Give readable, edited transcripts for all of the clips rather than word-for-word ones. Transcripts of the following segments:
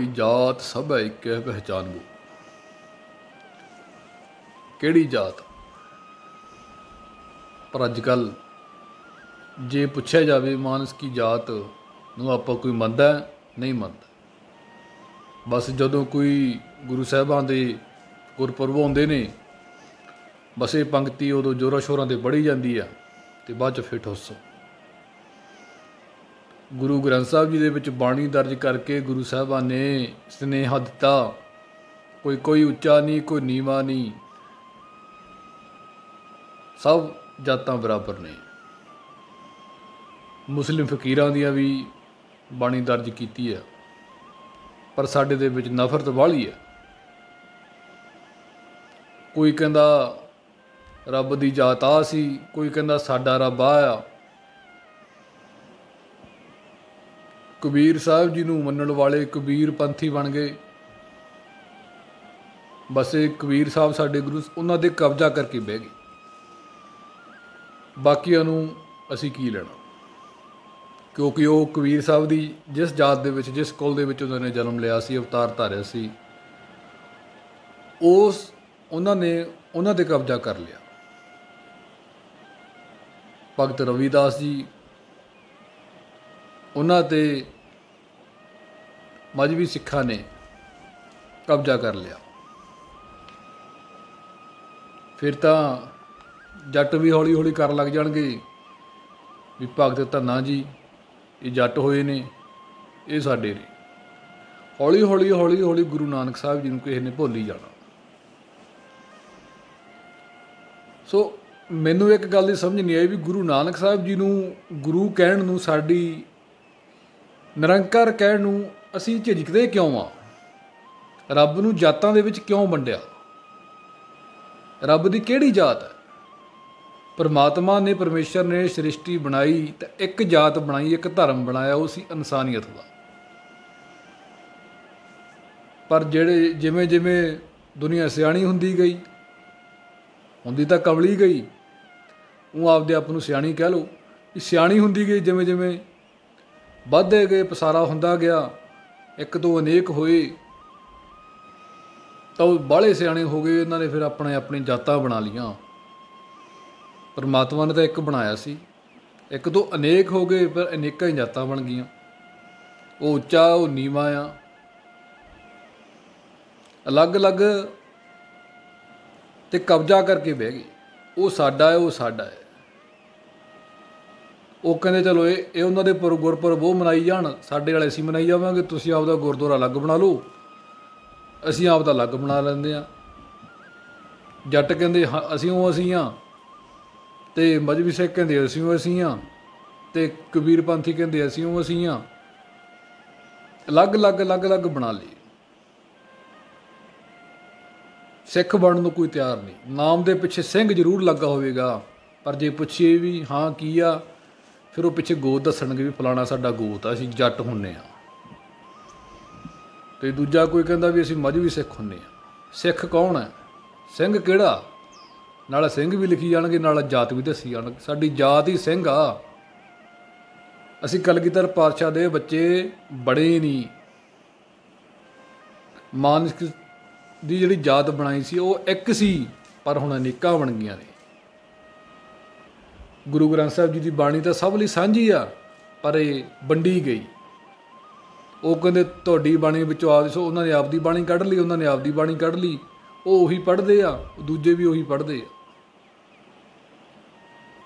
की जात सब है एक है पहचान वो। केड़ी जात? पर अजकल जे पुछया जाए मानस की जात नूं आपां कोई मनदा नहीं मनदा। बस जदों कोई गुरु साहिबां दे गुरपुरब आउंदे ने बस ये पंक्ति उदों जोरां शोरां ते पढ़ी जाती है तो बाद च फिर ठुस। गुरु ग्रंथ साहिब जी दे विच बाणी दर्ज करके गुरु साहिबां ने सुनेहा दिता, कोई कोई उच्चा नहीं कोई नीवा नहीं, सब जातां बराबर ने। मुस्लिम फकीरां दियां भी बाणी दर्ज कीती है, पर साडे दे विच नफरत वाली है। कोई कहंदा रब दी जात आ सी, कोई कहंदा साडा रब आ। कबीर साहब जी नूं मनण वाले कबीर पंथी बन गए। बस ये कबीर साहब साडे गुरु उन्हां दे कब्जा करके बह गए, बाकियां नूं असीं की लेना। क्योंकि वो कबीर साहब की जिस जात दे विच जिस कुल दे विच उन्होंने जन्म लिया सी, अवतार धारिया सी, उस उन्होंने उन्हां दे कब्जा कर लिया। भगत रविदास जी उन्हां ते मजहबी सिखां ने कब्जा कर लिया। फिर तो जट भी हौली हौली कर लग जाणगे भी भगत धन्ना जी ये जट होए ने, ये साडे ने। हौली हौली हौली हौली गुरु नानक साहब जी नूं किसी ने भुल ही जाना। सो मैनू एक गल की समझ नहीं आई भी गुरु नानक साहब जी नूं गुरु कहण नूं, साडी निरंकार कहण नूं असीं झिझकदे क्यों आ? रब नूं जातां दे विच क्यों वंडिया? रब दी किहड़ी जात है? परमात्मा ने परमेश्वर ने सृष्टि बनाई तो एक जात बनाई, एक धर्म बनाया, वो सी इंसानियत का। पर जेड़े जिमें जिमें दुनिया सियाणी हुंदी गई, हुंदी तां कमली गई, वो आपदे आप नूं सियाणी कह लो कि सियाणी हुंदी गई। जिमें जिमें वधदे गए, पसारा हुंदा गया, एक तो अनेक होए तो बाहले सियाणे हो गए। इन्होंने फिर अपने अपनी जातां बना लियां। परमात्मा ने तो एक बनाया सी, एक तो अनेक हो गए, पर अनेकां ही जातां बन गईयां। वो उच्चा वो नीवा आ, अलग अलग ते कब्जा करके बह गए। वो साडा है, वो साडा है। वो कहते चलो ये उन्होंने गुरपुरब वो मनाई जाण, साडे वाले असीं मनाई जावांगे, तुसीं आपदा गुरद्वारा अलग बना लो, असीं आपदा अलग बना लैंदे आ। जट कहंदे असीं वो असीं हाँ, ते मजहबी सिख कहंदे असीं वो असीं हाँ, ते कबीर पंथी कहंदे असीं वो असीं हाँ। अलग अलग अलग अलग बना लिए। सिख बनने कोई तैयार नहीं। नाम के पिछे सिंह जरूर लगा होगा, पर जे पुछिए भी हाँ की आ, फिर वो पिछे गोत दसणगे भी फलाना साडा गोत आ, असीं जट हुन्ने आ। तो दूजा कोई कहंदा भी असीं मजहबी सिख हुन्ने आ। सिख कौन है? सिंह किहड़ा? नाल सिंह भी लिखी जाणगे, नाल जात भी दसी जाणगे। साडी जात ही सिंह आ। असीं कलगीधर पातशाह दे बच्चे बड़े नहीं। मानस की जिहड़ी जात बनाई सी वो एक सी, पर हुण अनेकां बन गईयां ने। गुरु ग्रंथ साहिब जी की बाणी तो सब लई सांझी आ, पर ये वंडी गई। वो कहंदे तुहाडी बाणी विचों आप, उन्होंने आपदी बाणी कढ़ ली, उन्होंने आपदी बाणी कढ़ ली। वो उही पढ़दे आ, दूजे भी उही पढ़दे आ।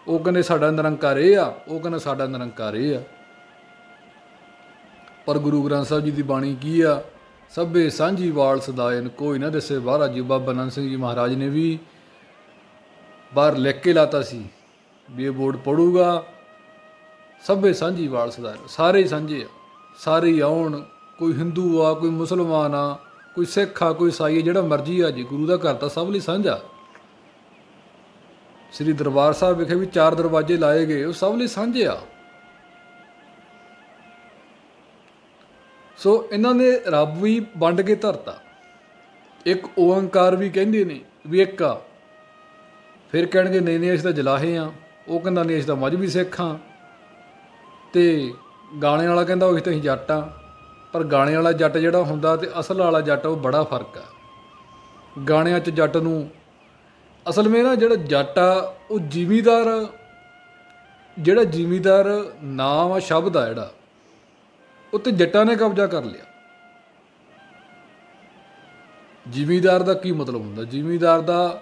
वो कहंदे साडा निरंकार ये आ, वो कहंदा साडा निरंकार ये आ। पर गुरु ग्रंथ साहिब जी की बाणी की आ? सभे सांझी वाल सदायन कोई ना दसे बाहरा जी। बाबा नानक सिंह जी महाराज ने भी बाहर लिख के लाता सी भी ये बोर्ड पढ़ूगा, सभे सांझी वाल सदायन, सारे ही सांझे आ, सारे ही आउण। कोई हिंदू आ, कोई मुसलमान आ, कोई सिख आ, कोई ईसाई आ, जिहड़ा मर्जी आ जी, गुरु का घर तो सब लई सांझा। श्री दरबार साहब विखे भी 4 दरवाजे लाए गए, वो सब लई सांझे आ। सो इन्होंने रब भी वंड के धरता। एक ओंकार भी कहंदे ने भी एक आ, फिर कहणगे नहीं नहीं असीं तां जलाहे हाँ, वो कहंदा नहीं असीं तां मजहबी सिख हाँ, ते गाणे वाला कहंदा असीं तां जट हाँ। ਪਰ ਗਾਣੇ ਵਾਲਾ ਜੱਟ ਜਿਹੜਾ ਹੁੰਦਾ ਅਤੇ ਅਸਲ ਵਾਲਾ ਜੱਟ ਉਹ ਬੜਾ ਫਰਕ ਆ। ਗਾਣਿਆਂ 'ਚ ਜੱਟ ਨੂੰ ਅਸਲ ਵਿੱਚ ਨਾ ਜਿਹੜਾ ਜੱਟ ਆ ਉਹ ਜ਼ਿਮੀਂਦਾਰ, ਜਿਹੜਾ ਜ਼ਿਮੀਂਦਾਰ ਨਾਮ ਆ ਸ਼ਬਦ ਆ ਜਿਹੜਾ ਉਹ ਤੇ ਜੱਟਾਂ ਨੇ ਕਬਜ਼ਾ ਕਰ ਲਿਆ। ਜ਼ਿਮੀਂਦਾਰ ਦਾ ਕੀ ਮਤਲਬ ਹੁੰਦਾ? ਜ਼ਿਮੀਂਦਾਰ ਦਾ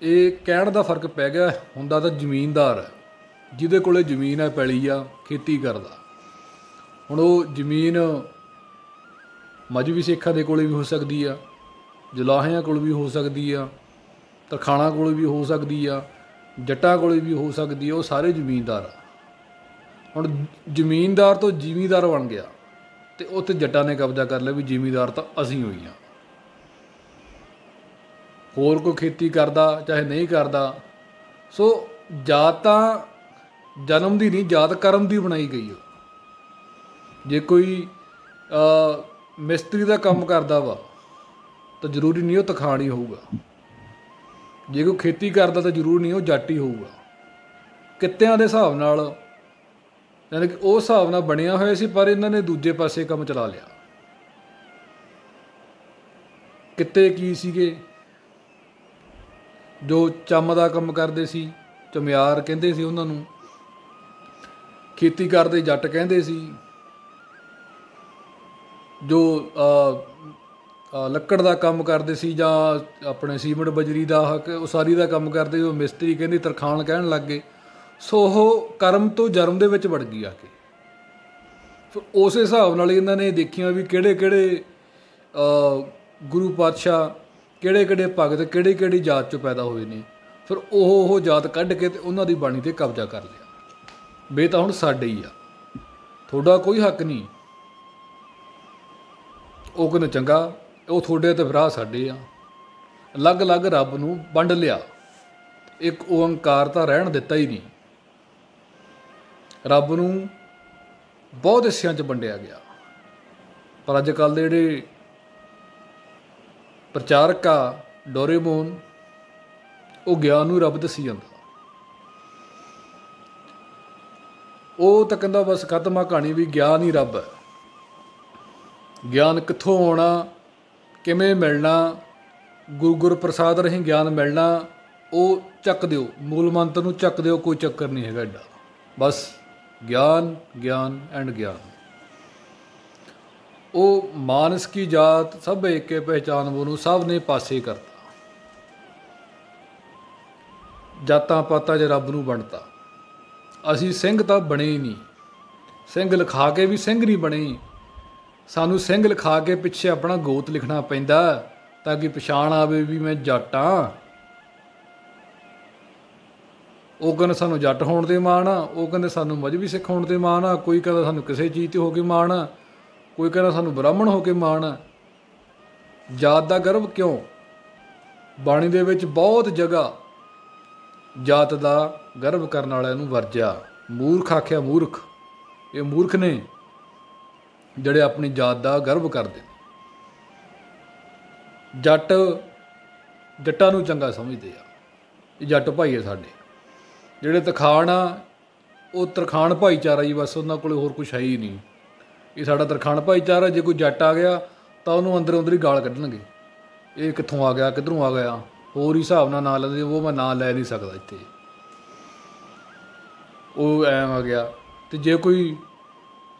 ਇਹ ਕਹਿਣ ਦਾ ਫਰਕ ਪੈ ਗਿਆ, ਹੁੰਦਾ ਤਾਂ ਜ਼ਮੀਨਦਾਰ ਹੈ, ਜਿਹਦੇ ਕੋਲ ਜ਼ਮੀਨ ਹੈ, ਪੈਲੀ ਆ, ਖੇਤੀ ਕਰਦਾ। ਹੁਣ ਉਹ ਜ਼ਮੀਨ ਮਜ਼੍ਹਬੀ ਸਿੱਖਾਂ ਦੇ ਕੋਲ ਵੀ ਹੋ ਸਕਦੀ ਆ, ਜੁਲਾਹਿਆਂ ਕੋਲ ਵੀ ਹੋ ਸਕਦੀ ਆ, ਤਰਖਾਣਾਂ ਕੋਲ ਵੀ ਹੋ ਸਕਦੀ ਆ, ਜੱਟਾਂ ਕੋਲ ਵੀ ਹੋ ਸਕਦੀ ਆ। ਉਹ ਸਾਰੇ ਜ਼ਮੀਨਦਾਰ ਆ। ਹੁਣ ਜ਼ਮੀਨਦਾਰ ਤੋਂ ਜ਼ਿਮੀਂਦਾਰ ਬਣ ਗਿਆ ਅਤੇ ਉੱਥੇ ਜੱਟਾਂ ਨੇ ਕਬਜ਼ਾ ਕਰ ਲਿਆ ਵੀ ਜ਼ਿਮੀਂਦਾਰ ਤਾਂ ਅਸੀਂ ਹੋਈ ਹਾਂ। ਹੋਰ ਕੋਈ ਖੇਤੀ ਕਰਦਾ ਚਾਹੇ ਨਹੀਂ ਕਰਦਾ। ਸੋ ਜਾਤ ਤਾਂ ਜਨਮ ਦੀ ਨਹੀਂ, ਜਾਤ ਕਰਮ ਦੀ ਬਣਾਈ ਗਈ ਹੋ। ਜੇ ਕੋਈ ਮਿਸਤਰੀ ਦਾ ਕੰਮ ਕਰਦਾ ਵਾ ਤਾਂ ਜ਼ਰੂਰੀ ਨਹੀਂ ਉਹ ਤਰਖਾਣ ਹੀ ਹੋਊਗਾ। ਜੇ ਕੋਈ ਖੇਤੀ ਕਰਦਾ ਤਾਂ ਜ਼ਰੂਰੀ ਨਹੀਂ ਉਹ ਜੱਟ ਹੀ ਹੋਊਗਾ। ਕਿੱਤਿਆਂ ਦੇ ਹਿਸਾਬ ਨਾਲ, ਯਾਨੀ ਕਿ ਉਸ ਹਿਸਾਬ ਨਾਲ ਬਣਿਆ ਹੋਇਆ ਸੀ, ਪਰ ਇਹਨਾਂ ਨੇ ਦੂਜੇ ਪਾਸੇ ਕੰਮ ਚਲਾ ਲਿਆ। ਕਿੱਤੇ ਕੀ ਸੀਗੇ? ਜੋ ਚੰਮ ਦਾ ਕੰਮ ਕਰਦੇ ਸੀ, ਚੁਮਿਆਰ ਕਹਿੰਦੇ ਸੀ ਉਹਨਾਂ ਨੂੰ। ਖੇਤੀ ਕਰਦੇ ਜੱਟ ਕਹਿੰਦੇ ਸੀ। ਜੋ ਲੱਕੜ ਦਾ ਕੰਮ ਕਰਦੇ ਸੀ ਜਾਂ ਆਪਣੇ ਸੀਮਿੰਟ ਬਜਰੀ ਦਾ ਉਸਾਰੀ ਦਾ ਕੰਮ ਕਰਦੇ, ਉਹ ਮਿਸਤਰੀ ਕਹਿੰਦੇ, ਤਰਖਾਣ ਕਹਿਣ ਲੱਗ ਗਏ। ਸੋ ਉਹ ਕਰਮ ਤੋਂ ਜਰਮ ਦੇ ਵਿੱਚ ਵੜ ਗਈ ਆ ਕੇ। ਫਿਰ ਉਸ ਹਿਸਾਬ ਨਾਲ ਇਹਨਾਂ ਨੇ ਦੇਖੀਆਂ ਵੀ ਕਿਹੜੇ ਕਿਹੜੇ ਗੁਰੂ ਪਾਤਸ਼ਾਹ, ਕਿਹੜੇ ਕਿਹੜੇ ਭਗਤ ਕਿਹੜੀ ਕਿਹੜੀ ਜਾਤ 'ਚੋਂ ਪੈਦਾ ਹੋਏ ਨੇ। ਫਿਰ ਉਹ ਜਾਤ ਕੱਢ ਕੇ ਅਤੇ ਉਹਨਾਂ ਦੀ ਬਾਣੀ 'ਤੇ ਕਬਜ਼ਾ ਕਰ ਲਿਆ ਵੀ ਇਹ ਤਾਂ ਹੁਣ ਸਾਡੇ ਹੀ ਆ, ਤੁਹਾਡਾ ਕੋਈ ਹੱਕ ਨਹੀਂ। ਉਹ ਕਹਿੰਦੇ ਚੰਗਾ, ਉਹ ਤੁਹਾਡੇ ਤੇ ਫਿਰ ਆਹ ਸਾਡੇ ਆ। ਅਲੱਗ ਅਲੱਗ ਰੱਬ ਨੂੰ ਵੰਡ ਲਿਆ, ਇੱਕ ਓਅੰਕਾਰ ਤਾਂ ਰਹਿਣ ਦਿੱਤਾ ਹੀ ਨਹੀਂ। ਰੱਬ ਨੂੰ ਬਹੁਤ ਹਿੱਸਿਆਂ 'ਚ ਵੰਡਿਆ ਗਿਆ। ਪਰ ਅੱਜ ਕੱਲ੍ਹ ਦੇ ਜਿਹੜੇ ਪ੍ਰਚਾਰਕ ਆ, ਡੋਰੇਮੋਨ, ਉਹ ਗਿਆਨ ਨੂੰ ਰੱਬ ਦੱਸੀ ਜਾਂਦਾ। ਉਹ ਤਾਂ ਕਹਿੰਦਾ ਬਸ ਖਤਮ ਆ ਕਹਾਣੀ, ਵੀ ਗਿਆਨ ਹੀ ਰੱਬ ਹੈ। ਗਿਆਨ ਕਿੱਥੋਂ ਆਉਣਾ, ਕਿਵੇਂ ਮਿਲਣਾ, ਗੁਰ ਪ੍ਰਸਾਦ ਰਾਹੀਂ ਗਿਆਨ ਮਿਲਣਾ, ਉਹ ਚੱਕ ਦਿਓ, ਮੂਲ ਮੰਤਰ ਨੂੰ ਚੱਕ ਦਿਓ, ਕੋਈ ਚੱਕਰ ਨਹੀਂ ਹੈਗਾ ਐਡਾ। ਬਸ ਗਿਆਨ, ਗਿਆਨ ਐਂਡ ਗਿਆਨ। ਉਹ ਮਾਨਸ ਕੀ ਜਾਤ ਸਭ ਏਕੇ ਪਹਿਚਾਨ ਨੂੰ ਸਭ ਨੇ ਪਾਸੇ ਕਰਤਾ। ਜਾਤਾਂ ਪਾਤਾਂ 'ਚ ਰੱਬ ਨੂੰ ਵੰਡਤਾ। ਅਸੀਂ ਸਿੰਘ ਤਾਂ ਬਣੇ ਹੀ ਨਹੀਂ, ਸਿੰਘ ਲਿਖਾ ਕੇ ਵੀ ਸਿੰਘ ਨਹੀਂ ਬਣੇ। ਸਾਨੂੰ ਸਿੰਘ ਲਿਖਾ ਕੇ ਪਿੱਛੇ ਆਪਣਾ ਗੋਤ ਲਿਖਣਾ ਪੈਂਦਾ ਤਾਂ ਕਿ ਪਛਾਣ ਆਵੇ ਵੀ ਮੈਂ ਜੱਟ ਹਾਂ। ਉਹ ਕਹਿੰਦੇ ਸਾਨੂੰ ਜੱਟ ਹੋਣ 'ਤੇ ਮਾਣ ਆ, ਉਹ ਕਹਿੰਦੇ ਸਾਨੂੰ ਮਜ਼੍ਹਬੀ ਸਿੱਖ ਹੋਣ 'ਤੇ ਮਾਣ ਆ, ਕੋਈ ਕਹਿੰਦਾ ਸਾਨੂੰ ਕਿਸੇ ਚੀਜ਼ 'ਤੇ ਹੋ ਕੇ ਮਾਣ ਆ, ਕੋਈ ਕਹਿੰਦਾ ਸਾਨੂੰ ਬ੍ਰਾਹਮਣ ਹੋ ਕੇ ਮਾਣ ਆ। ਜਾਤ ਦਾ ਗਰਵ ਕਿਉਂ? ਬਾਣੀ ਦੇ ਵਿੱਚ ਬਹੁਤ ਜਗ੍ਹਾ ਜਾਤ ਦਾ ਗਰਵ ਕਰਨ ਵਾਲਿਆਂ ਨੂੰ ਵਰਜਿਆ। ਮੂਰਖ ਆਖਿਆ ਮੂਰਖ। ਇਹ ਮੂਰਖ ਨੇ ਜਿਹੜੇ ਆਪਣੀ ਜਾਤ ਦਾ ਗਰਵ ਕਰਦੇ ਨੇ। ਜੱਟ ਜੱਟਾਂ ਨੂੰ ਚੰਗਾ ਸਮਝਦੇ ਆ, ਇਹ ਜੱਟ ਭਾਈ ਆ ਸਾਡੇ। ਜਿਹੜੇ ਤਰਖਾਣ ਆ ਉਹ ਤਰਖਾਣ ਭਾਈਚਾਰਾ ਹੀ ਬਸ, ਉਹਨਾਂ ਕੋਲ ਹੋਰ ਕੁਛ ਹੈ ਹੀ ਨਹੀਂ। ਇਹ ਸਾਡਾ ਤਰਖਾਣ ਭਾਈਚਾਰਾ। ਜੇ ਕੋਈ ਜੱਟ ਆ ਗਿਆ ਤਾਂ ਉਹਨੂੰ ਅੰਦਰ ਅੰਦਰ ਹੀ ਗਾਲ ਕੱਢਣਗੇ, ਇਹ ਕਿੱਥੋਂ ਆ ਗਿਆ, ਕਿੱਧਰੋਂ ਆ ਗਿਆ, ਹੋਰ ਹੀ ਹਿਸਾਬ ਨਾਲ ਨਾਂ ਲੈਂਦੇ। ਉਹ ਮੈਂ ਨਾਂ ਲੈ ਨਹੀਂ ਸਕਦਾ ਇੱਥੇ, ਉਹ ਐਂ ਆ ਗਿਆ। ਅਤੇ ਜੇ ਕੋਈ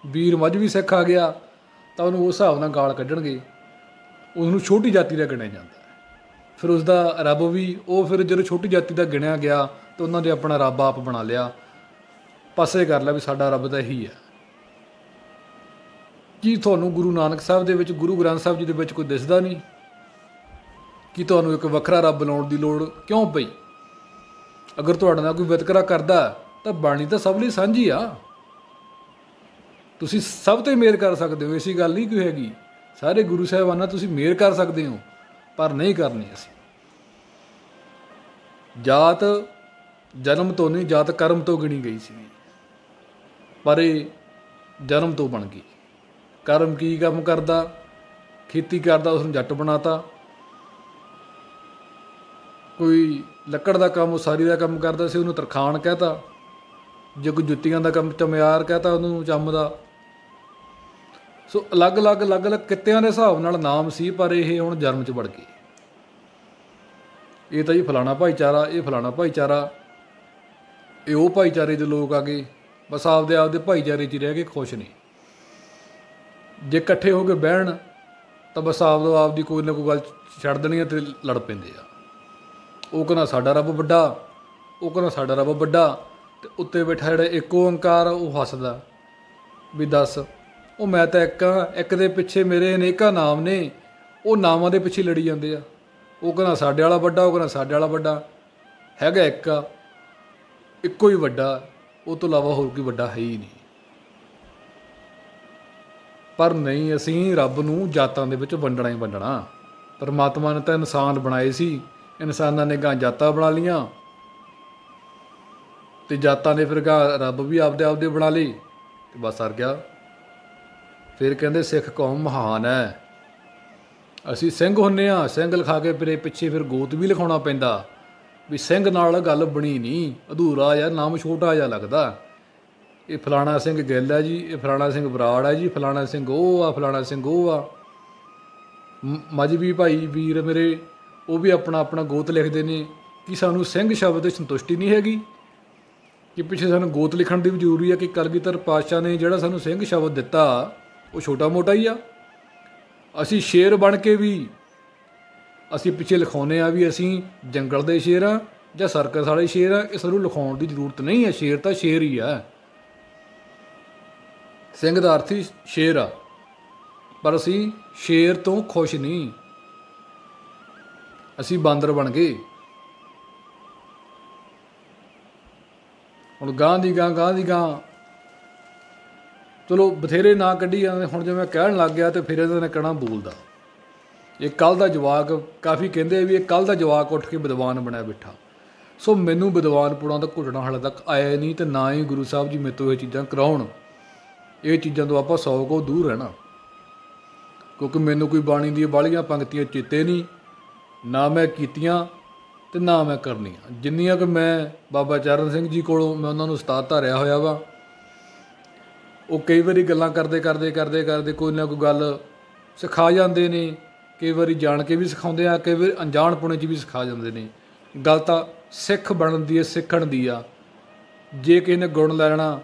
ਵੀਰ ਮਜ਼੍ਹਬੀ ਸਿੱਖ ਆ ਗਿਆ ਤਾਂ ਉਹਨੂੰ ਉਸ ਹਿਸਾਬ ਨਾਲ ਗਾਲ ਕੱਢਣਗੇ, ਉਹਨੂੰ ਛੋਟੀ ਜਾਤੀ ਦਾ ਗਿਣਿਆ ਜਾਂਦਾ। ਫਿਰ ਉਸਦਾ ਰੱਬ ਵੀ ਉਹ, ਫਿਰ ਜਦੋਂ ਛੋਟੀ ਜਾਤੀ ਦਾ ਗਿਣਿਆ ਗਿਆ ਤਾਂ ਉਹਨਾਂ ਨੇ ਆਪਣਾ ਰੱਬ ਆਪ ਬਣਾ ਲਿਆ, ਪਾਸੇ ਕਰ ਲਿਆ ਵੀ ਸਾਡਾ ਰੱਬ ਤਾਂ ਇਹੀ ਹੈ। ਕੀ ਤੁਹਾਨੂੰ ਗੁਰੂ ਨਾਨਕ ਸਾਹਿਬ ਦੇ ਵਿੱਚ, ਗੁਰੂ ਗ੍ਰੰਥ ਸਾਹਿਬ ਜੀ ਦੇ ਵਿੱਚ ਕੋਈ ਦਿਸਦਾ ਨਹੀਂ ਕਿ ਤੁਹਾਨੂੰ ਇੱਕ ਵੱਖਰਾ ਰੱਬ ਬਣਾਉਣ ਦੀ ਲੋੜ ਕਿਉਂ ਪਈ? ਅਗਰ ਤੁਹਾਡੇ ਨਾਲ ਕੋਈ ਵਿਤਕਰਾ ਕਰਦਾ ਤਾਂ ਬਾਣੀ ਤਾਂ ਸਭ ਲਈ ਸਾਂਝੀ ਆ, ਤੁਸੀਂ ਸਭ 'ਤੇ ਮਿਹਰ ਕਰ ਸਕਦੇ ਹੋ। ਐਸੀ ਗੱਲ ਨਹੀਂ ਕੋਈ ਹੈਗੀ। ਸਾਰੇ ਗੁਰੂ ਸਾਹਿਬਾਨਾਂ ਤੁਸੀਂ ਮਿਹਰ ਕਰ ਸਕਦੇ ਹੋ, ਪਰ ਨਹੀਂ ਕਰਨੀ ਅਸੀਂ। ਜਾਤ ਜਨਮ ਤੋਂ ਨਹੀਂ, ਜਾਤ ਕਰਮ ਤੋਂ ਗਿਣੀ ਗਈ ਸੀ, ਪਰ ਇਹ ਜਨਮ ਤੋਂ ਬਣ ਗਈ। ਕਰਮ ਕੀ ਕੰਮ ਕਰਦਾ? ਖੇਤੀ ਕਰਦਾ, ਉਸਨੂੰ ਜੱਟ ਬਣਾਤਾ। ਕੋਈ ਲੱਕੜ ਦਾ ਕੰਮ, ਉਸਾਰੀ ਦਾ ਕੰਮ ਕਰਦਾ ਸੀ, ਉਹਨੂੰ ਤਰਖਾਣ ਕਹਿਤਾ। ਜੇ ਕੋਈ ਜੁੱਤੀਆਂ ਦਾ ਕੰਮ, ਚੁਮਿਆਰ ਕਹਿਤਾ ਉਹਨੂੰ, ਚੰਮ ਦਾ। ਸੋ ਅਲੱਗ-ਅਲੱਗ ਕਿੱਤਿਆਂ ਦੇ ਹਿਸਾਬ ਨਾਲ ਨਾਮ ਸੀ, ਪਰ ਇਹ ਹੁਣ ਜਰਮ 'ਚ ਵੜ ਗਏ। ਇਹ ਤਾਂ ਜੀ ਫਲਾਣਾ ਭਾਈਚਾਰਾ, ਇਹ ਫਲਾਣਾ ਭਾਈਚਾਰਾ, ਇਹ ਉਹ ਭਾਈਚਾਰੇ ਦੇ ਲੋਕ ਆ ਗਏ। ਬਸ ਆਪਦੇ ਭਾਈਚਾਰੇ 'ਚ ਹੀ ਰਹਿ ਕੇ ਖੁਸ਼ ਨੇ। ਜੇ ਇਕੱਠੇ ਹੋ ਕੇ ਬਹਿਣ ਤਾਂ ਬਸ ਆਪਦੀ ਕੋਈ ਨਾ ਕੋਈ ਗੱਲ ਛੱਡ ਦੇਣੀ ਆ ਅਤੇ ਲੜ ਪੈਂਦੇ ਆ। ਉਹ ਕਹਿੰਦਾ ਸਾਡਾ ਰੱਬ ਵੱਡਾ, ਉਹ ਕਹਿੰਦਾ ਸਾਡਾ ਰੱਬ ਵੱਡਾ, ਅਤੇ ਉੱਤੇ ਬੈਠਾ ਜਿਹੜਾ ਇੱਕ ਓਂਕਾਰ ਉਹ ਹੱਸਦਾ ਵੀ ਦੱਸ, ਉਹ ਮੈਂ ਤਾਂ ਇੱਕ ਹਾਂ, ਇੱਕ ਦੇ ਪਿੱਛੇ ਮੇਰੇ ਅਨੇਕਾਂ ਨਾਮ ਨੇ, ਉਹ ਨਾਮਾਂ ਦੇ ਪਿੱਛੇ ਲੜੀ ਜਾਂਦੇ ਆ। ਉਹ ਕਹਿੰਦਾ ਸਾਡੇ ਵਾਲਾ ਵੱਡਾ, ਉਹ ਕਹਿੰਦਾ ਸਾਡੇ ਵਾਲਾ ਵੱਡਾ, ਹੈਗਾ ਇੱਕ ਆ, ਇੱਕੋ ਹੀ ਵੱਡਾ, ਉਹ ਤੋਂ ਇਲਾਵਾ ਹੋਰ ਕੋਈ ਵੱਡਾ ਹੈ ਹੀ ਨਹੀਂ। ਪਰ ਨਹੀਂ, ਅਸੀਂ ਰੱਬ ਨੂੰ ਜਾਤਾਂ ਦੇ ਵਿੱਚ ਵੰਡਣਾ ਹੀ ਵੰਡਣਾ। ਪਰਮਾਤਮਾ ਨੇ ਤਾਂ ਇਨਸਾਨ ਬਣਾਏ ਸੀ, ਇਨਸਾਨਾਂ ਨੇ ਗਾਂ ਜਾਤਾਂ ਬਣਾ ਲਈਆਂ, ਅਤੇ ਜਾਤਾਂ ਨੇ ਫਿਰ ਗਾਂ ਰੱਬ ਵੀ ਆਪਦੇ ਬਣਾ ਲਏ, ਅਤੇ ਬਸ ਸਰ ਗਿਆ। ਫਿਰ ਕਹਿੰਦੇ ਸਿੱਖ ਕੌਮ ਮਹਾਨ ਹੈ। ਅਸੀਂ ਸਿੰਘ ਹੁੰਦੇ ਹਾਂ, ਸਿੰਘ ਲਿਖਾ ਕੇ ਫਿਰ ਪਿੱਛੇ ਫਿਰ ਗੋਤ ਵੀ ਲਿਖਾਉਣਾ ਪੈਂਦਾ ਵੀ ਸਿੰਘ ਨਾਲ ਗੱਲ ਬਣੀ ਨਹੀਂ, ਅਧੂਰਾ ਜਾਂ ਨਾਮ ਛੋਟਾ ਜਿਹਾ ਲੱਗਦਾ। ਇਹ ਫਲਾਣਾ ਸਿੰਘ ਗਿੱਲ ਹੈ ਜੀ, ਇਹ ਫਲਾਣਾ ਸਿੰਘ ਬਰਾੜ ਹੈ ਜੀ, ਫਲਾਣਾ ਸਿੰਘ ਉਹ ਆ, ਫਲਾਣਾ ਸਿੰਘ ਉਹ ਆ। ਮਜ਼੍ਹਬੀ ਭਾਈ ਵੀਰ ਮੇਰੇ ਉਹ ਵੀ ਆਪਣਾ ਗੋਤ ਲਿਖਦੇ ਨੇ। ਕਿ ਸਾਨੂੰ ਸਿੰਘ ਸ਼ਬਦ ਦੀ ਸੰਤੁਸ਼ਟੀ ਨਹੀਂ ਹੈਗੀ ਕਿ ਪਿੱਛੇ ਸਾਨੂੰ ਗੋਤ ਲਿਖਣ ਦੀ ਵੀ ਜ਼ਰੂਰੀ ਹੈ? ਕਿ ਕਲਗੀਧਰ ਪਾਤਸ਼ਾਹ ਨੇ ਜਿਹੜਾ ਸਾਨੂੰ ਸਿੰਘ ਸ਼ਬਦ ਦਿੱਤਾ ਉਹ ਛੋਟਾ ਮੋਟਾ ਹੀ ਆ? ਅਸੀਂ ਸ਼ੇਰ ਬਣ ਕੇ ਵੀ ਅਸੀਂ ਪਿੱਛੇ ਲਿਖਾਉਂਦੇ ਹਾਂ ਵੀ ਅਸੀਂ ਜੰਗਲ ਦੇ ਸ਼ੇਰ ਹਾਂ ਜਾਂ ਸਰਕਸ ਵਾਲੇ ਸ਼ੇਰ ਹਾਂ। ਇਹ ਸਾਨੂੰ ਲਿਖਾਉਣ ਦੀ ਜ਼ਰੂਰਤ ਨਹੀਂ ਹੈ। ਸ਼ੇਰ ਤਾਂ ਸ਼ੇਰ ਹੀ ਆ, ਸਿੰਘ ਦਾ ਅਰਥ ਹੀ ਸ਼ੇਰ ਆ, ਪਰ ਅਸੀਂ ਸ਼ੇਰ ਤੋਂ ਖੁਸ਼ ਨਹੀਂ, ਅਸੀਂ ਬਾਂਦਰ ਬਣ ਗਏ। ਹੁਣ ਗਾਂ ਦੀ ਗਾਂ ਚਲੋ ਬਥੇਰੇ ਨਾਂ ਕੱਢੀ ਜਾਂਦੇ। ਹੁਣ ਜੇ ਮੈਂ ਕਹਿਣ ਲੱਗ ਗਿਆ ਤਾਂ ਫਿਰ ਇਹਨਾਂ ਨੇ ਕਹਿਣਾ ਬੋਲਦਾ। ਇਹ ਕੱਲ੍ਹ ਦਾ ਜਵਾਕ, ਕਾਫੀ ਕਹਿੰਦੇ ਵੀ ਇਹ ਕੱਲ੍ਹ ਦਾ ਜਵਾਕ ਉੱਠ ਕੇ ਵਿਦਵਾਨ ਬਣਿਆ ਬੈਠਾ। ਸੋ ਮੈਨੂੰ ਵਿਦਵਾਨਪੁਰਾਂ ਦਾ ਘੁੱਟਣਾ ਹਾਲੇ ਤੱਕ ਆਇਆ ਨਹੀਂ, ਅਤੇ ਨਾ ਹੀ ਗੁਰੂ ਸਾਹਿਬ ਜੀ ਮੇਰੇ ਤੋਂ ਇਹ ਚੀਜ਼ਾਂ ਕਰਾਉਣ। ਇਹ ਚੀਜ਼ਾਂ ਤੋਂ ਆਪਾਂ 100 ਕੋਹ ਦੂਰ ਰਹਿਣਾ, ਕਿਉਂਕਿ ਮੈਨੂੰ ਕੋਈ ਬਾਣੀ ਦੀਆਂ ਬਾਹਲੀਆਂ ਪੰਕਤੀਆਂ ਚੇਤੇ ਨਹੀਂ, ਨਾ ਮੈਂ ਕੀਤੀਆਂ ਅਤੇ ਨਾ ਮੈਂ ਕਰਨੀਆਂ। ਜਿੰਨੀਆਂ ਕਿ ਮੈਂ ਬਾਬਾ ਚਰਨ ਸਿੰਘ ਜੀ ਕੋਲੋਂ ਮੈਂ ਉਹਨਾਂ ਨੂੰ ਉਸਤਾਦ ਧਾਰਿਆ ਹੋਇਆ ਵਾ। ਉਹ ਕਈ ਵਾਰੀ ਗੱਲਾਂ ਕਰਦੇ ਕੋਈ ਨਾ ਕੋਈ ਗੱਲ ਸਿਖਾ ਜਾਂਦੇ ਨੇ। ਕਈ ਵਾਰੀ ਜਾਣ ਕੇ ਵੀ ਸਿਖਾਉਂਦੇ ਆ, ਕਈ ਵਾਰੀ ਅਣਜਾਣਪੁਣੇ 'ਚ ਵੀ ਸਿਖਾ ਜਾਂਦੇ ਨੇ। ਗੱਲ ਤਾਂ ਸਿੱਖ ਬਣਨ ਦੀ ਹੈ, ਸਿੱਖਣ ਦੀ ਆ। ਜੇ ਕਿਸੇ ਨੇ ਗੁਣ ਲੈਣਾ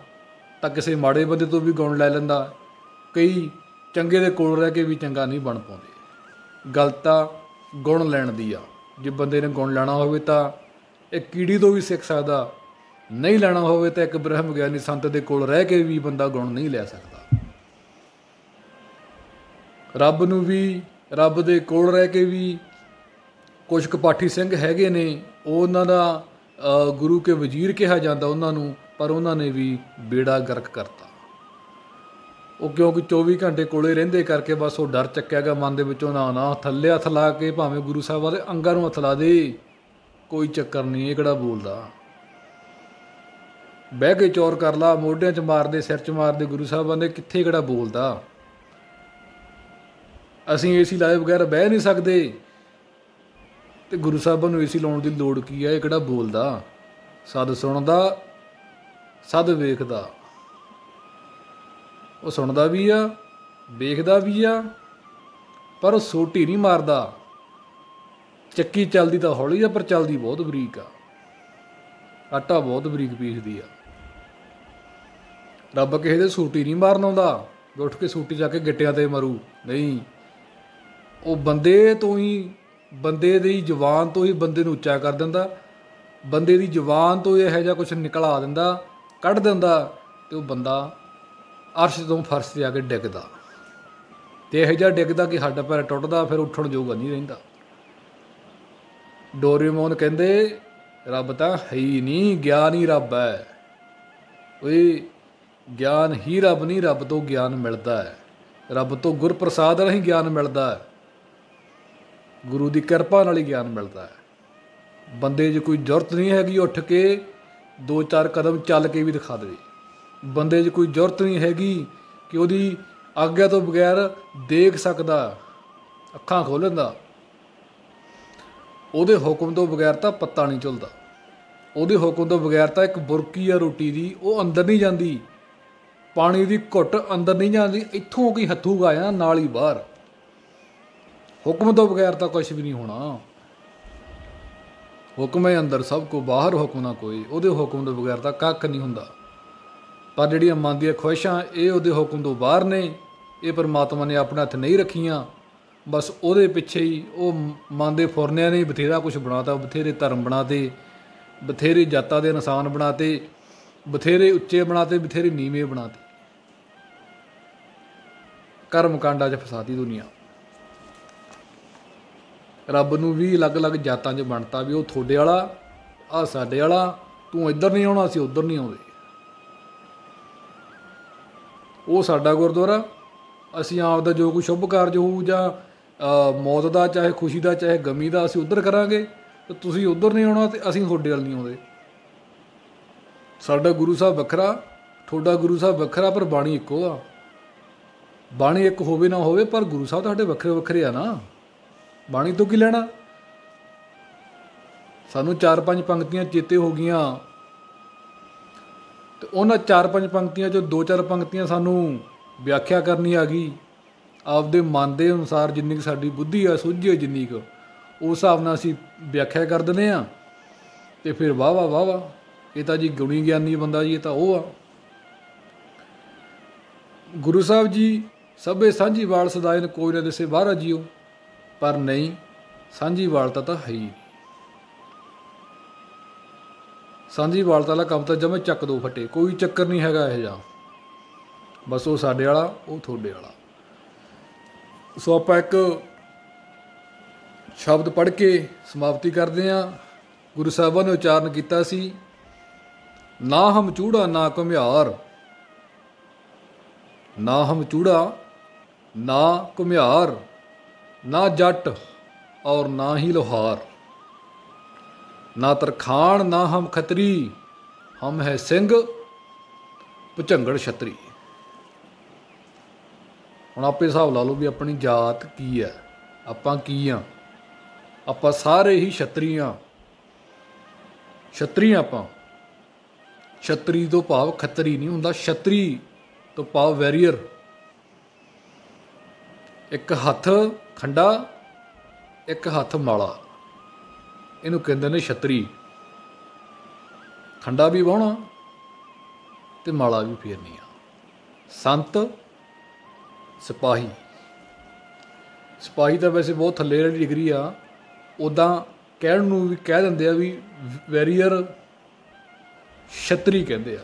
ਤਾਂ ਕਿਸੇ ਮਾੜੇ ਬੰਦੇ ਤੋਂ ਵੀ ਗੁਣ ਲੈ ਲੈਂਦਾ। ਕਈ ਚੰਗੇ ਦੇ ਕੋਲ ਰਹਿ ਕੇ ਵੀ ਚੰਗਾ ਨਹੀਂ ਬਣ ਪਾਉਂਦੇ। ਗੱਲ ਤਾਂ ਗੁਣ ਲੈਣ ਦੀ ਆ। ਜੇ ਬੰਦੇ ਨੇ ਗੁਣ ਲੈਣਾ ਹੋਵੇ ਤਾਂ ਇਹ ਕੀੜੀ ਤੋਂ ਵੀ ਸਿੱਖ ਸਕਦਾ, ਨਹੀਂ ਲੈਣਾ ਹੋਵੇ ਤਾਂ ਇੱਕ ਬ੍ਰਹਮ ਗਿਆਨੀ ਸੰਤ ਦੇ ਕੋਲ ਰਹਿ ਕੇ ਵੀ ਬੰਦਾ ਗੁਣ ਨਹੀਂ ਲੈ ਸਕਦਾ। ਰੱਬ ਨੂੰ ਵੀ ਰੱਬ ਦੇ ਕੋਲ ਰਹਿ ਕੇ ਵੀ ਕੁਛ ਕੁ ਪਾਠੀ ਸਿੰਘ ਹੈਗੇ ਨੇ, ਉਹ ਉਹਨਾਂ ਦਾ ਗੁਰੂ ਕੇ ਵਜ਼ੀਰ ਕਿਹਾ ਜਾਂਦਾ ਉਹਨਾਂ ਨੂੰ, ਪਰ ਉਹਨਾਂ ਨੇ ਵੀ ਬੇੜਾ ਗਰਕ ਕਰਤਾ। ਉਹ ਕਿਉਂਕਿ 24 ਘੰਟੇ ਕੋਲੇ ਰਹਿੰਦੇ ਕਰਕੇ ਬਸ ਉਹ ਡਰ ਚੱਕਿਆ ਗਿਆ ਮਨ ਦੇ ਵਿੱਚੋਂ। ਨਾ ਥੱਲੇ ਹੱਥ ਲਾ ਕੇ ਭਾਵੇਂ ਗੁਰੂ ਸਾਹਿਬਾਂ ਦੇ ਅੰਗਾਂ ਨੂੰ ਹੱਥ ਲਾ ਦੇ, ਕੋਈ ਚੱਕਰ ਨਹੀਂ, ਇਹ ਕਿਹੜਾ ਬੋਲਦਾ। ਬਹਿ ਕੇ ਚੌਰ ਕਰ ਲਾ, ਮੋਢਿਆਂ 'ਚ ਮਾਰਦੇ, ਸਿਰ 'ਚ ਮਾਰਦੇ ਗੁਰੂ ਸਾਹਿਬਾਂ ਦੇ, ਕਿੱਥੇ ਕਿਹੜਾ ਬੋਲਦਾ। ਅਸੀਂ ਏਸੀ ਲਾਏ ਬਗੈਰ ਬਹਿ ਨਹੀਂ ਸਕਦੇ, ਅਤੇ ਗੁਰੂ ਸਾਹਿਬਾਂ ਨੂੰ ਏਸੀ ਲਾਉਣ ਦੀ ਲੋੜ ਕੀ ਹੈ? ਇਹ ਕਿਹੜਾ ਬੋਲਦਾ। ਸਦ ਸੁਣਦਾ, ਸਦ ਵੇਖਦਾ। ਉਹ ਸੁਣਦਾ ਵੀ ਆ, ਵੇਖਦਾ ਵੀ ਆ, ਪਰ ਉਹ ਸੋਟੀ ਨਹੀਂ ਮਾਰਦਾ। ਚੱਕੀ ਚੱਲਦੀ ਤਾਂ ਹੌਲੀ ਆ, ਪਰ ਚੱਲਦੀ ਬਹੁਤ ਬਰੀਕ ਆ। ਆਟਾ ਬਹੁਤ ਬਰੀਕ ਪੀਸਦੀ ਆ। ਰੱਬ ਕਿਸੇ ਦੇ ਸੋਟੀ ਨਹੀਂ ਮਾਰਨ ਆਉਂਦਾ ਵੀ ਉੱਠ ਕੇ ਸੋਟੀ ਜਾ ਕੇ ਗਿੱਟਿਆਂ 'ਤੇ ਮਾਰੂ, ਨਹੀਂ। ਉਹ ਬੰਦੇ ਤੋਂ ਹੀ, ਬੰਦੇ ਦੀ ਜ਼ੁਬਾਨ ਤੋਂ ਹੀ ਬੰਦੇ ਨੂੰ ਉੱਚਾ ਕਰ ਦਿੰਦਾ। ਬੰਦੇ ਦੀ ਜ਼ੁਬਾਨ ਤੋਂ ਇਹੋ ਜਿਹਾ ਕੁਛ ਨਿਕਲਾ ਦਿੰਦਾ, ਕੱਢ ਦਿੰਦਾ, ਅਤੇ ਉਹ ਬੰਦਾ ਅਰਸ਼ ਤੋਂ ਫਰਸ਼ 'ਤੇ ਆ ਕੇ ਡਿੱਗਦਾ। ਅਤੇ ਇਹੋ ਜਿਹਾ ਡਿੱਗਦਾ ਕਿ ਹੱਡ ਪੈਰ ਟੁੱਟਦਾ, ਫਿਰ ਉੱਠਣ ਜੋਗਾ ਨਹੀਂ ਰਹਿੰਦਾ। ਡੋਰੇਮੋਨ ਕਹਿੰਦੇ ਰੱਬ ਤਾਂ ਹੈ ਹੀ ਨਹੀਂ, ਗਿਆਨ ਹੀ ਰੱਬ ਹੈ। ਓਏ ਗਿਆਨ ਹੀ ਰੱਬ ਨਹੀਂ, ਰੱਬ ਤੋਂ ਗਿਆਨ ਮਿਲਦਾ ਹੈ। ਰੱਬ ਤੋਂ ਗੁਰਪ੍ਰਸਾਦ ਰਾਹੀਂ ਗਿਆਨ ਮਿਲਦਾ ਹੈ। ਗੁਰੂ ਦੀ ਕਿਰਪਾ ਨਾਲ ਹੀ ਗਿਆਨ ਮਿਲਦਾ ਹੈ। ਬੰਦੇ 'ਚ ਕੋਈ ਜ਼ਰੂਰਤ ਨਹੀਂ ਹੈਗੀ ਉੱਠ ਕੇ 2-4 ਕਦਮ ਚੱਲ ਕੇ ਵੀ ਦਿਖਾ ਦੇਵੇ। ਬੰਦੇ 'ਚ ਕੋਈ ਜ਼ਰੂਰਤ ਨਹੀਂ ਹੈਗੀ ਕਿ ਉਹਦੀ ਆਗਿਆ ਤੋਂ ਬਗੈਰ ਦੇਖ ਸਕਦਾ, ਅੱਖਾਂ ਖੋਲ੍ਹਣ ਦਾ। ਉਹਦੇ ਹੁਕਮ ਤੋਂ ਬਗੈਰ ਤਾਂ ਪੱਤਾ ਨਹੀਂ ਝੁੱਲਦਾ। ਉਹਦੇ ਹੁਕਮ ਤੋਂ ਬਗੈਰ ਤਾਂ ਇੱਕ ਬੁਰਕੀ ਆ ਰੋਟੀ ਦੀ, ਉਹ ਅੰਦਰ ਨਹੀਂ ਜਾਂਦੀ। पानी की घुट अंदर नहीं जाती, इत्थों की हथू गाया नाल ही बाहर। हुक्म तो बगैर तो कुछ भी नहीं होना। हुक्म है अंदर सब को, बाहर हुक्म ना कोई। ਉਹਦੇ हुक्म तो बगैर तो ਕੱਖ नहीं ਹੁੰਦਾ। पर ਜਿਹੜੀਆਂ ਮਨ ਦੀਆਂ ਖੁਆਇਸ਼ਾਂ ਇਹ ਉਹਦੇ ਹੁਕਮ ਤੋਂ ਬਾਹਰ ਨੇ। ਇਹ ਪਰਮਾਤਮਾ ਨੇ ਆਪਣੇ ਹੱਥ ਨਹੀਂ ਰੱਖੀਆਂ। ਬਸ ਉਹਦੇ ਪਿੱਛੇ ਹੀ ਉਹ ਮਨ ਦੇ ਫੁਰਨਿਆਂ ਨੇ ਬਥੇਰਾ ਕੁਛ ਬਣਾਤਾ। ਬਥੇਰੇ ਧਰਮ ਬਣਾਤੇ, ਬਥੇਰੇ ਜਾਤਾਂ ਦੇ ਇਨਸਾਨ ਬਣਾਤੇ, ਬਥੇਰੇ ਉੱਚੇ ਬਣਾਤੇ, ਬਥੇਰੇ ਨੀਵੇਂ ਬਣਾਤੇ। ਕਰਮ ਕਾਂਡਾਂ 'ਚ ਫਸਾਤੀ ਦੁਨੀਆ। ਰੱਬ ਨੂੰ ਵੀ ਅਲੱਗ-ਅਲੱਗ ਜਾਤਾਂ 'ਚ ਬਣਤਾ ਵੀ ਉਹ ਤੁਹਾਡੇ ਵਾਲਾ, ਆਹ ਸਾਡੇ ਵਾਲਾ, ਤੂੰ ਇੱਧਰ ਨਹੀਂ ਆਉਣਾ, ਅਸੀਂ ਉੱਧਰ ਨਹੀਂ ਆਉਂਦੇ। ਉਹ ਸਾਡਾ ਗੁਰਦੁਆਰਾ, ਅਸੀਂ ਆਪ ਦਾ ਜੋ ਕੋਈ ਸ਼ੁਭ ਕਾਰਜ ਹੋਊ ਜਾਂ ਮੌਤ ਦਾ, ਚਾਹੇ ਖੁਸ਼ੀ ਦਾ, ਚਾਹੇ ਗਮੀ ਦਾ, ਅਸੀਂ ਉੱਧਰ ਕਰਾਂਗੇ। ਤੇ ਤੁਸੀਂ ਉੱਧਰ ਨਹੀਂ ਆਉਣਾ ਅਤੇ ਅਸੀਂ ਤੁਹਾਡੇ ਵੱਲ ਨਹੀਂ ਆਉਂਦੇ। ਸਾਡਾ ਗੁਰੂ ਸਾਹਿਬ ਵੱਖਰਾ, ਤੁਹਾਡਾ ਗੁਰੂ ਸਾਹਿਬ ਵੱਖਰਾ, ਪਰ ਬਾਣੀ ਇੱਕੋ ਆ। ਬਾਣੀ ਇੱਕ ਹੋਵੇ ਨਾ ਹੋਵੇ, ਪਰ ਗੁਰੂ ਸਾਹਿਬ ਤੁਹਾਡੇ ਵੱਖਰੇ ਵੱਖਰੇ ਆ ਨਾ। ਬਾਣੀ ਤੋਂ ਕੀ ਲੈਣਾ। ਸਾਨੂੰ 4-5 ਪੰਕਤੀਆਂ ਚੇਤੇ ਹੋ ਗਈਆਂ, ਅਤੇ ਉਹਨਾਂ 4-5 ਪੰਕਤੀਆਂ 'ਚੋਂ 2-4 ਪੰਕਤੀਆਂ ਸਾਨੂੰ ਵਿਆਖਿਆ ਕਰਨੀ ਆ ਗਈ। ਆਪਦੇ ਮਨ ਦੇ ਅਨੁਸਾਰ ਜਿੰਨੀ ਕੁ ਸਾਡੀ ਬੁੱਧੀ ਆ, ਸੂਝੀ ਆ ਜਿੰਨੀ ਕੁ, ਉਸ ਹਿਸਾਬ ਨਾਲ ਅਸੀਂ ਵਿਆਖਿਆ ਕਰ ਦਿੰਦੇ ਹਾਂ। ਅਤੇ ਫਿਰ ਵਾਹ ਵਾਹ ਵਾਹ ਵਾਹ, ਇਹ ਤਾਂ ਜੀ ਗੁਣੀ ਗਿਆਨੀ ਬੰਦਾ ਜੀ, ਇਹ ਤਾਂ ਉਹ ਆ। ਗੁਰੂ ਸਾਹਿਬ ਜੀ ਸਭੇ ਸਾਂਝੀਵਾਲ ਸਦਾਇਨ ਕੋਈ ਨਾ ਦਿਸੇ ਬਾਹਰਾ ਜੀਓ। ਪਰ ਨਹੀਂ, ਸਾਂਝੀਵਾਲਤਾ ਤਾਂ ਹੈ ਹੀ। ਸਾਂਝੀਵਾਲਤਾ ਵਾਲਾ ਕੰਮ ਤਾਂ ਜਮੇ ਚੱਕ ਦੋ ਫੱਟੇ, ਕੋਈ ਚੱਕਰ ਨਹੀਂ ਹੈਗਾ ਇਹੋ ਜਿਹਾ। ਬਸ ਉਹ ਸਾਡੇ ਵਾਲਾ, ਉਹ ਤੁਹਾਡੇ ਵਾਲਾ। ਸੋ ਆਪਾਂ ਇੱਕ ਸ਼ਬਦ ਪੜ੍ਹ ਕੇ ਸਮਾਪਤੀ ਕਰਦੇ ਹਾਂ। ਗੁਰੂ ਸਾਹਿਬਾਂ ਨੇ ਉਚਾਰਨ ਕੀਤਾ ਸੀ, ਨਾ ਹਮ ਚੂੜਾ ਨਾ ਘੁਮਿਆਰ, ਨਾ ਹਮ ਚੂੜਾ ਨਾ ਘੁਮਿਆਰ, ਨਾ ਜੱਟ ਔਰ ਨਾ ਹੀ ਲੋਹਾਰ, ਨਾ ਤਰਖਾਣ ਨਾ ਹਮ ਖੱਤਰੀ, ਹਮ ਹੈ ਸਿੰਘ ਭੁਝੰਗੜ ਛਤਰੀ। ਹੁਣ ਆਪੇ ਹਿਸਾਬ ਲਾ ਲਓ ਵੀ ਆਪਣੀ ਜਾਤ ਕੀ ਹੈ, ਆਪਾਂ ਕੀ ਹਾਂ। ਆਪਾਂ ਸਾਰੇ ਹੀ ਛਤਰੀ ਹਾਂ। ਛਤਰੀ ਆਪਾਂ। ਛਤਰੀ ਤੋਂ ਭਾਵ ਖੱਤਰੀ ਨਹੀਂ ਹੁੰਦਾ, ਛਤਰੀ ਤੋਂ ਭਾਵ ਵੈਰੀਅਰ। ਇੱਕ ਹੱਥ ਖੰਡਾ, ਇੱਕ ਹੱਥ ਮਾਲਾ, ਇਹਨੂੰ ਕਹਿੰਦੇ ਨੇ ਛਤਰੀ। ਖੰਡਾ ਵੀ ਵਾਹੁਣਾ ਅਤੇ ਮਾਲਾ ਵੀ ਫੇਰਨੀ ਆ। ਸੰਤ, ਸਿਪਾਹੀ। ਸਿਪਾਹੀ ਤਾਂ ਵੈਸੇ ਬਹੁਤ ਥੱਲੇ ਵਾਲੀ ਡਿਗਰੀ ਆ। ਉੱਦਾਂ ਕਹਿਣ ਨੂੰ ਵੀ ਕਹਿ ਦਿੰਦੇ ਆ ਵੀ ਵੈਰੀਅਰ ਛਤਰੀ ਕਹਿੰਦੇ ਆ।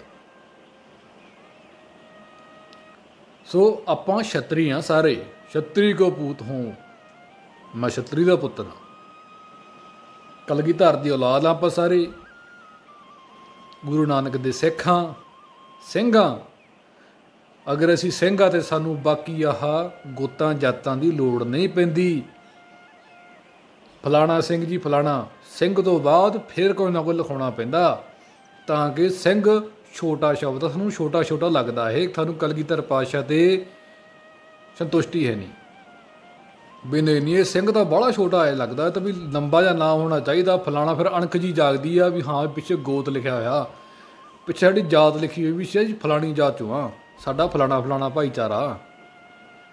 ਸੋ ਆਪਾਂ ਛਤਰੀ ਹਾਂ ਸਾਰੇ। ਛਤਰੀ ਕੋ ਪੂਤ ਹੋਂ, ਮੈਂ ਛਤਰੀ ਦਾ ਪੁੱਤਰ ਹਾਂ। ਕਲਗੀਧਰ ਦੀ ਔਲਾਦ ਆਪਾਂ ਸਾਰੇ। ਗੁਰੂ ਨਾਨਕ ਦੇ ਸਿੱਖ ਹਾਂ, ਸਿੰਘ ਹਾਂ। ਅਗਰ ਅਸੀਂ ਸਿੰਘ ਹਾਂ ਤਾਂ ਸਾਨੂੰ ਬਾਕੀ ਆਹ ਗੋਤਾਂ ਜਾਤਾਂ ਦੀ ਲੋੜ ਨਹੀਂ ਪੈਂਦੀ। ਫਲਾਣਾ ਸਿੰਘ ਜੀ ਫਲਾਣਾ, ਸਿੰਘ ਤੋਂ ਬਾਅਦ ਫਿਰ ਕੋਈ ਨਾ ਕੋਈ ਲਿਖਾਉਣਾ ਪੈਂਦਾ, ਤਾਂ ਕਿ ਸਿੰਘ ਛੋਟਾ ਸ਼ਬਦ ਸਾਨੂੰ ਛੋਟਾ ਛੋਟਾ ਲੱਗਦਾ ਹੈ। ਸਾਨੂੰ ਕਲਗੀਧਰ ਪਾਤਸ਼ਾਹ 'ਤੇ ਸੰਤੁਸ਼ਟੀ ਹੈ ਨਹੀਂ ਵੀ ਨਹੀਂ ਇਹ ਸਿੰਘ ਤਾਂ ਬਾਹਲਾ ਛੋਟਾ ਹੈ ਲੱਗਦਾ, ਤਾਂ ਵੀ ਲੰਬਾ ਜਿਹਾ ਨਾਂ ਹੋਣਾ ਚਾਹੀਦਾ ਫਲਾਣਾ। ਫਿਰ ਅਣਖ ਜੀ ਜਾਗਦੀ ਆ ਵੀ ਹਾਂ ਪਿੱਛੇ ਗੋਤ ਲਿਖਿਆ ਹੋਇਆ, ਪਿੱਛੇ ਸਾਡੀ ਜਾਤ ਲਿਖੀ ਹੋਈ ਵੀ ਜੀ ਫਲਾਣੀ ਜਾਤ 'ਚੋਂ ਆ, ਸਾਡਾ ਫਲਾਣਾ ਫਲਾਣਾ ਭਾਈਚਾਰਾ।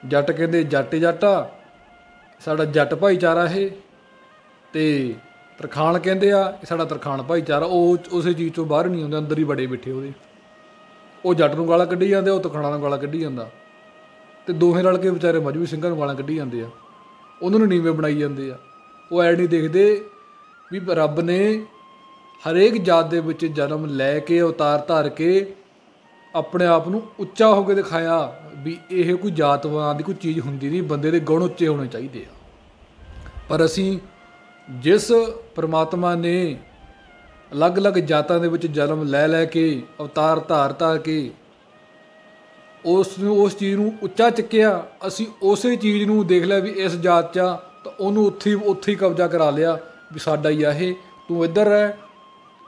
ਜੱਟ ਕਹਿੰਦੇ ਜੱਟ ਜੱਟ ਆ, ਸਾਡਾ ਜੱਟ ਭਾਈਚਾਰਾ ਇਹ। ਅਤੇ ਤਰਖਾਣ ਕਹਿੰਦੇ ਆ ਸਾਡਾ ਤਰਖਾਣ ਭਾਈਚਾਰਾ। ਉਹ ਉਸੇ ਚੀਜ਼ 'ਚੋਂ ਬਾਹਰ ਨਹੀਂ ਆਉਂਦੇ, ਅੰਦਰ ਹੀ ਬੜੇ ਬੈਠੇ ਉਹਦੇ। ਉਹ ਜੱਟ ਨੂੰ ਗਾਲਾਂ ਕੱਢੀ ਜਾਂਦੇ, ਉਹ ਤਰਖਾਣਾਂ ਨੂੰ ਗਾਲਾਂ ਕੱਢੀ ਜਾਂਦਾ, ਅਤੇ ਦੋਹੇ ਰਲ ਕੇ ਵਿਚਾਰੇ ਮਜ਼੍ਹਬੀ ਸਿੰਘਾਂ ਨੂੰ ਗਾਲਾਂ ਕੱਢੀ ਜਾਂਦੇ ਆ। ਉਹਨਾਂ ਨੂੰ ਨੀਵੇਂ ਬਣਾਈ ਜਾਂਦੇ ਆ। ਉਹ ਐ ਨਹੀਂ ਦੇਖਦੇ ਵੀ ਰੱਬ ਨੇ ਹਰੇਕ ਜਾਤ ਦੇ ਵਿੱਚ ਜਨਮ ਲੈ ਕੇ ਅਵਤਾਰ ਧਾਰ ਕੇ ਆਪਣੇ ਆਪ ਨੂੰ ਉੱਚਾ ਹੋ ਕੇ ਦਿਖਾਇਆ ਵੀ ਇਹ ਕੋਈ ਜਾਤਵਾਂ ਦੀ ਕੋਈ ਚੀਜ਼ ਹੁੰਦੀ ਨਹੀਂ, ਬੰਦੇ ਦੇ ਗੁਣ ਉੱਚੇ ਹੋਣੇ ਚਾਹੀਦੇ ਆ। ਪਰ ਅਸੀਂ ਜਿਸ ਪਰਮਾਤਮਾ ਨੇ ਅਲੱਗ-ਅਲੱਗ ਜਾਤਾਂ ਦੇ ਵਿੱਚ ਜਨਮ ਲੈ ਲੈ ਕੇ ਅਵਤਾਰ ਧਾਰ ਕੇ ਉਸ ਚੀਜ਼ ਨੂੰ ਉੱਚਾ ਚੱਕਿਆ, ਅਸੀਂ ਉਸੇ ਚੀਜ਼ ਨੂੰ ਦੇਖ ਲਿਆ ਵੀ ਇਸ ਜਾਤ 'ਚ ਆ, ਤਾਂ ਉਹਨੂੰ ਉੱਥੇ ਹੀ ਕਬਜ਼ਾ ਕਰਾ ਲਿਆ ਵੀ ਸਾਡਾ ਹੀ ਆ ਇਹ, ਤੂੰ ਇੱਧਰ ਰਹਿ।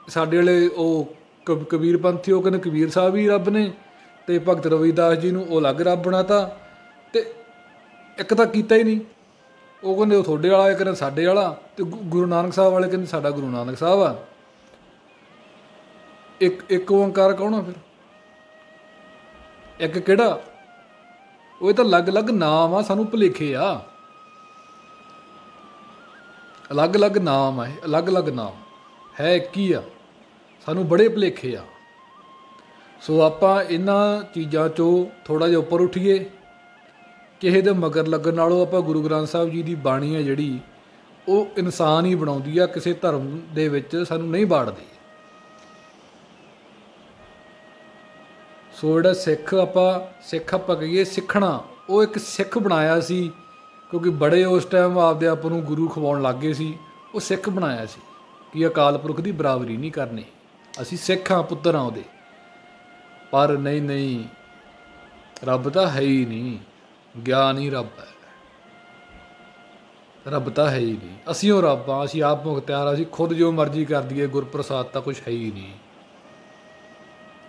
ਸਾਡੇ ਵਾਲੇ ਉਹ ਕਬੀਰ ਪੰਥੀ, ਉਹ ਕਹਿੰਦੇ ਕਬੀਰ ਸਾਹਿਬ ਹੀ ਰੱਬ ਨੇ, ਅਤੇ ਭਗਤ ਰਵਿਦਾਸ ਜੀ ਨੂੰ ਉਹ ਅਲੱਗ ਰੱਬ ਬਣਾ ਤਾ। ਅਤੇ ਇੱਕ ਤਾਂ ਕੀਤਾ ਹੀ ਨਹੀਂ। ਉਹ ਕਹਿੰਦੇ ਉਹ ਤੁਹਾਡੇ ਵਾਲਾ, ਇਹ ਕਹਿੰਦੇ ਸਾਡੇ ਵਾਲਾ, ਅਤੇ ਗੁਰੂ ਨਾਨਕ ਸਾਹਿਬ ਵਾਲੇ ਕਹਿੰਦੇ ਸਾਡਾ ਗੁਰੂ ਨਾਨਕ ਸਾਹਿਬ ਆ। ਇੱਕ ਓਂਕਾਰ ਕੌਣ ਆ ਫਿਰ? ਇੱਕ ਕਿਹੜਾ, ਉਹ ਤਾਂ ਅਲੱਗ-ਅਲੱਗ ਨਾਮ ਆ, ਸਾਨੂੰ ਭੁਲੇਖੇ ਆ, ਅਲੱਗ-ਅਲੱਗ ਨਾਮ ਆ, ਇਹ ਅਲੱਗ-ਅਲੱਗ ਨਾਮ ਹੈ ਇੱਕ ਹੀ ਆ, ਸਾਨੂੰ ਬੜੇ ਭੁਲੇਖੇ ਆ। ਸੋ ਆਪਾਂ ਇਹਨਾਂ ਚੀਜ਼ਾਂ 'ਚੋਂ ਥੋੜ੍ਹਾ ਜਿਹਾ ਉੱਪਰ ਉੱਠੀਏ। ਕਿਸੇ ਦੇ ਮਗਰ ਲੱਗਣ ਨਾਲੋਂ ਆਪਾਂ ਗੁਰੂ ਗ੍ਰੰਥ ਸਾਹਿਬ ਜੀ ਦੀ ਬਾਣੀ ਹੈ ਜਿਹੜੀ, ਉਹ ਇਨਸਾਨ ਹੀ ਬਣਾਉਂਦੀ ਆ, ਕਿਸੇ ਧਰਮ ਦੇ ਵਿੱਚ ਸਾਨੂੰ ਨਹੀਂ ਬਾੜਦੀ। ਸੋ ਜਿਹੜਾ ਸਿੱਖ ਆਪਾਂ ਕਹੀਏ ਸਿੱਖਣਾ, ਉਹ ਇੱਕ ਸਿੱਖ ਬਣਾਇਆ ਸੀ, ਕਿਉਂਕਿ ਬੜੇ ਉਸ ਟਾਈਮ ਆਪਦੇ ਆਪ ਨੂੰ ਗੁਰੂ ਖਵਾਉਣ ਲੱਗ ਗਏ ਸੀ। ਉਹ ਸਿੱਖ ਬਣਾਇਆ ਸੀ ਕਿ ਅਕਾਲ ਪੁਰਖ ਦੀ ਬਰਾਬਰੀ ਨਹੀਂ ਕਰਨੀ, ਅਸੀਂ ਸਿੱਖ ਹਾਂ, ਪੁੱਤਰ ਹਾਂ ਉਹਦੇ। ਪਰ ਨਹੀਂ, ਰੱਬ ਤਾਂ ਹੈ ਹੀ ਨਹੀਂ, ਗਿਆਨ ਹੀ ਰੱਬ ਹੈ, ਰੱਬ ਤਾਂ ਹੈ ਹੀ ਨਹੀਂ। ਅਸੀਂ ਉਹ ਰੱਬ ਹਾਂ, ਅਸੀਂ ਆਪ ਮੁਖਤਿਆਰ, ਅਸੀਂ ਖੁਦ ਜੋ ਮਰਜ਼ੀ ਕਰ ਦਈਏ, ਗੁਰਪ੍ਰਸਾਦ ਤਾਂ ਕੁਛ ਹੈ ਹੀ ਨਹੀਂ।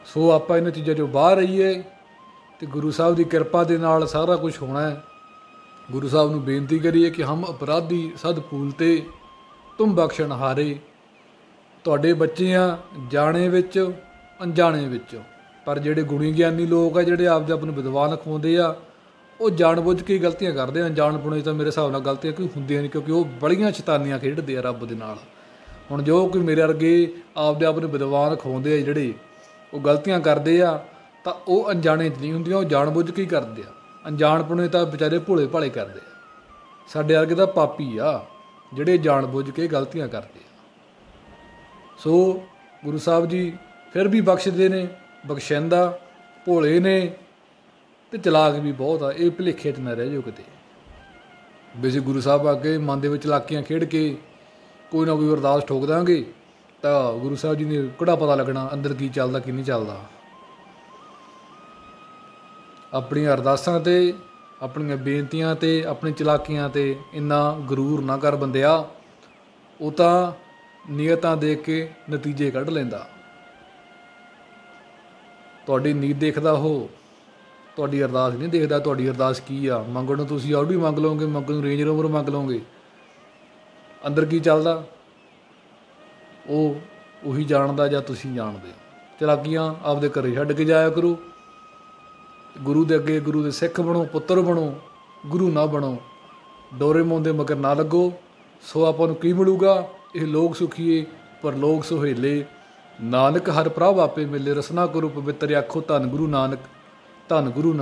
ਸੋ ਆਪਾਂ ਇਹਨਾਂ ਚੀਜ਼ਾਂ 'ਚੋਂ ਬਾਹਰ ਰਹੀਏ ਅਤੇ ਗੁਰੂ ਸਾਹਿਬ ਦੀ ਕਿਰਪਾ ਦੇ ਨਾਲ ਸਾਰਾ ਕੁਛ ਹੋਣਾ ਹੈ। ਗੁਰੂ ਸਾਹਿਬ ਨੂੰ ਬੇਨਤੀ ਕਰੀਏ ਕਿ ਹਮ ਅਪਰਾਧੀ ਸਦ ਭੂਲਤੇ ਤੁਮ ਬਖਸ਼ਣ ਹਾਰੇ। ਤੁਹਾਡੇ ਬੱਚੇ ਆ ਜਾਣੇ ਵਿੱਚ ਅਣਜਾਣੇ ਵਿੱਚ, ਪਰ ਜਿਹੜੇ ਗੁਣੀ ਗਿਆਨੀ ਲੋਕ ਆ, ਜਿਹੜੇ ਆਪਦੇ ਆਪ ਨੂੰ ਵਿਦਵਾਨ ਅਖਵਾਉਂਦੇ ਆ, ਉਹ ਜਾਣ ਬੁੱਝ ਕੇ ਗਲਤੀਆਂ ਕਰਦੇ ਆ। ਅਣਜਾਣਪੁਣੇ ਤਾਂ ਮੇਰੇ ਹਿਸਾਬ ਨਾਲ ਗਲਤੀਆਂ ਕੋਈ ਹੁੰਦੀਆਂ ਨਹੀਂ, ਕਿਉਂਕਿ ਉਹ ਬੜੀਆਂ ਸ਼ੈਤਾਨੀਆਂ ਖੇਡਦੇ ਆ ਰੱਬ ਦੇ ਨਾਲ। ਹੁਣ ਜੋ ਕੋਈ ਮੇਰੇ ਵਰਗੇ ਆਪਦੇ ਆਪ ਨੂੰ ਵਿਦਵਾਨ ਅਖਵਾਉਂਦੇ ਆ, ਜਿਹੜੇ ਉਹ ਗਲਤੀਆਂ ਕਰਦੇ ਆ, ਤਾਂ ਉਹ ਅਣਜਾਣੇ 'ਚ ਨਹੀਂ ਹੁੰਦੀਆਂ, ਉਹ ਜਾਣ ਬੁੱਝ ਕੇ ਹੀ ਕਰਦੇ ਆ। ਅਣਜਾਣਪੁਣੇ ਤਾਂ ਵਿਚਾਰੇ ਭੋਲੇ ਭਾਲੇ ਕਰਦੇ ਆ। ਸਾਡੇ ਵਰਗੇ ਤਾਂ ਪਾਪੀ ਆ, ਜਿਹੜੇ ਜਾਣ ਬੁੱਝ ਕੇ ਗਲਤੀਆਂ ਕਰਦੇ ਆ। ਸੋ ਗੁਰੂ ਸਾਹਿਬ ਜੀ ਫਿਰ ਵੀ ਬਖਸ਼ਦੇ ਨੇ, ਬਖਸ਼ਿੰਦਾ, ਭੋਲੇ ਨੇ ਅਤੇ ਚਲਾਕ ਵੀ ਬਹੁਤ ਆ। ਇਹ ਭੁਲੇਖੇ 'ਚ ਨਾ ਰਹਿ ਜਾਓ ਕਿਤੇ। ਵੈਸੇ ਗੁਰੂ ਸਾਹਿਬ ਅੱਗੇ ਮਨ ਦੇ ਵਿੱਚ ਚਲਾਕੀਆਂ ਖੇਡ ਕੇ ਕੋਈ ਨਾ ਕੋਈ ਅਰਦਾਸ ਠੋਕ ਦਾਂਗੇ, ਤਾਂ ਗੁਰੂ ਸਾਹਿਬ ਜੀ ਨੇ ਕਿਹੜਾ ਪਤਾ ਲੱਗਣਾ ਅੰਦਰ ਕੀ ਚੱਲਦਾ ਕੀ ਨਹੀਂ ਚੱਲਦਾ। ਆਪਣੀਆਂ ਅਰਦਾਸਾਂ 'ਤੇ, ਆਪਣੀਆਂ ਬੇਨਤੀਆਂ 'ਤੇ, ਆਪਣੀ ਚਲਾਕੀਆਂ 'ਤੇ ਇੰਨਾ ਗਰੂਰ ਨਾ ਕਰ ਬੰਦਿਆ। ਉਹ ਤਾਂ ਨੀਅਤਾਂ ਦੇਖ ਕੇ ਨਤੀਜੇ ਕੱਢ ਲੈਂਦਾ। ਤੁਹਾਡੀ ਨੀਤ ਦੇਖਦਾ ਉਹ, ਤੁਹਾਡੀ ਅਰਦਾਸ ਨਹੀਂ ਦੇਖਦਾ। ਤੁਹਾਡੀ ਅਰਦਾਸ ਕੀ ਆ, ਮੰਗਣ ਨੂੰ ਤੁਸੀਂ ਆਡੀ ਮੰਗ ਲਓਗੇ, ਮੰਗਣ ਨੂੰ ਰੇਂਜ ਰੋਵਰ ਮੰਗ ਲਓਗੇ, ਅੰਦਰ ਕੀ ਚੱਲਦਾ ਉਹ ਉਹੀ ਜਾਣਦਾ ਜਾਂ ਤੁਸੀਂ ਜਾਣਦੇ। ਚਲਾਕੀਆਂ ਆਪਦੇ ਘਰੇ ਛੱਡ ਕੇ ਜਾਇਆ ਕਰੋ। ਗੁਰੂ ਦੇ ਅੱਗੇ ਗੁਰੂ ਦੇ ਸਿੱਖ ਬਣੋ, ਪੁੱਤਰ ਬਣੋ, ਗੁਰੂ ਨਾ ਬਣੋ। ਡੋਰੇਮੋਨ ਦੇ ਮਗਰ ਨਾ ਲੱਗੋ। ਸੋ ਆਪਾਂ ਨੂੰ ਕੀ ਮਿਲੂਗਾ? ਇਹ ਲੋਕ ਸੁਖੀਏ ਪਰਲੋਕ ਸੁਹੇਲੇ, ਨਾਨਕ ਹਰ ਪ੍ਰਭ ਆਪੇ ਮਿਲੇ। ਰਸਨਾ ਕਰੋ ਪਵਿੱਤਰ, ਆਖੋ ਧੰਨ ਗੁਰੂ ਨਾਨਕ, ਧੰਨ ਗੁਰੂ ਨਾਨਕ।